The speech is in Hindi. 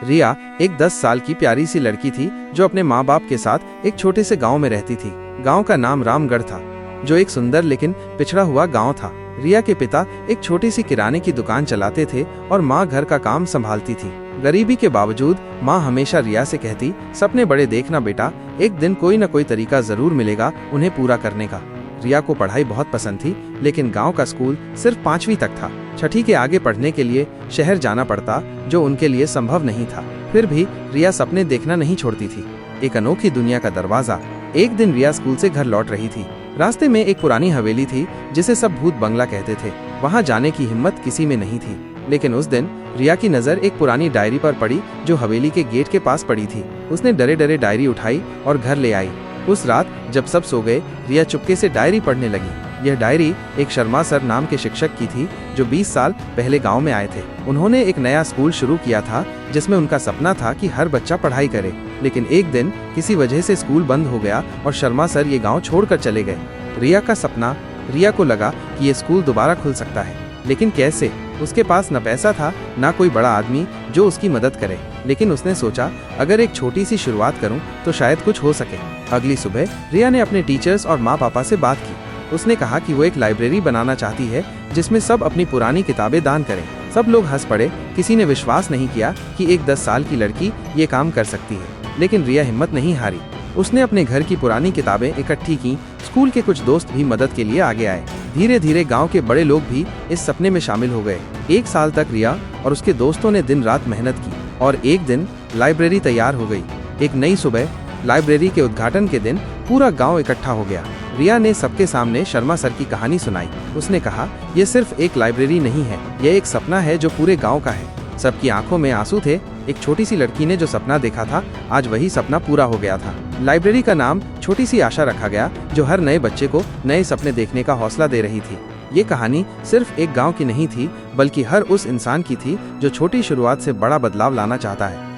रिया एक 10 साल की प्यारी सी लड़की थी जो अपने माँ बाप के साथ एक छोटे से गांव में रहती थी। गांव का नाम रामगढ़ था, जो एक सुंदर लेकिन पिछड़ा हुआ गांव था। रिया के पिता एक छोटी सी किराने की दुकान चलाते थे और माँ घर का काम संभालती थी। गरीबी के बावजूद माँ हमेशा रिया से कहती, सपने बड़े देखना बेटा, एक दिन कोई न कोई तरीका जरूर मिलेगा उन्हें पूरा करने का। रिया को पढ़ाई बहुत पसंद थी, लेकिन गांव का स्कूल सिर्फ 5वीं तक था। 6ठी के आगे पढ़ने के लिए शहर जाना पड़ता, जो उनके लिए संभव नहीं था। फिर भी रिया सपने देखना नहीं छोड़ती थी। एक अनोखी दुनिया का दरवाजा। एक दिन रिया स्कूल से घर लौट रही थी। रास्ते में एक पुरानी हवेली थी जिसे सब भूत बंगला कहते थे। वहां जाने की हिम्मत किसी में नहीं थी, लेकिन उस दिन रिया की नजर एक पुरानी डायरी पर पड़ी जो हवेली के गेट के पास पड़ी थी। उसने डरे डरे डायरी उठाई और घर ले आई। उस रात जब सब सो गए, रिया चुपके से डायरी पढ़ने लगी। यह डायरी एक शर्मा सर नाम के शिक्षक की थी जो 20 साल पहले गांव में आए थे। उन्होंने एक नया स्कूल शुरू किया था जिसमें उनका सपना था कि हर बच्चा पढ़ाई करे। लेकिन एक दिन किसी वजह से स्कूल बंद हो गया और शर्मा सर ये गांव छोड़कर चले गए। रिया का सपना, रिया को लगा कि ये स्कूल दोबारा खुल सकता है, लेकिन कैसे? उसके पास न पैसा था, न कोई बड़ा आदमी जो उसकी मदद करे। लेकिन उसने सोचा, अगर एक छोटी सी शुरुआत करूं तो शायद कुछ हो सके। अगली सुबह रिया ने अपने टीचर्स और माँ पापा से बात की। उसने कहा कि वो एक लाइब्रेरी बनाना चाहती है जिसमें सब अपनी पुरानी किताबें दान करें। सब लोग हंस पड़े। किसी ने विश्वास नहीं किया कि एक 10 साल की लड़की ये काम कर सकती है। लेकिन रिया हिम्मत नहीं हारी। उसने अपने घर की पुरानी किताबें इकट्ठी की। स्कूल के कुछ दोस्त भी मदद के लिए आगे आए। धीरे धीरे गांव के बड़े लोग भी इस सपने में शामिल हो गए। 1 साल तक रिया और उसके दोस्तों ने दिन रात मेहनत की और एक दिन लाइब्रेरी तैयार हो गई। एक नई सुबह लाइब्रेरी के उद्घाटन के दिन पूरा गांव इकट्ठा हो गया। रिया ने सबके सामने शर्मा सर की कहानी सुनाई। उसने कहा, यह सिर्फ एक लाइब्रेरी नहीं है, यह एक सपना है जो पूरे गांव का है। सबकी आंखों में आंसू थे। एक छोटी सी लड़की ने जो सपना देखा था, आज वही सपना पूरा हो गया था। लाइब्रेरी का नाम छोटी सी आशा रखा गया, जो हर नए बच्चे को नए सपने देखने का हौसला दे रही थी। ये कहानी सिर्फ एक गांव की नहीं थी, बल्कि हर उस इंसान की थी जो छोटी शुरुआत से बड़ा बदलाव लाना चाहता है।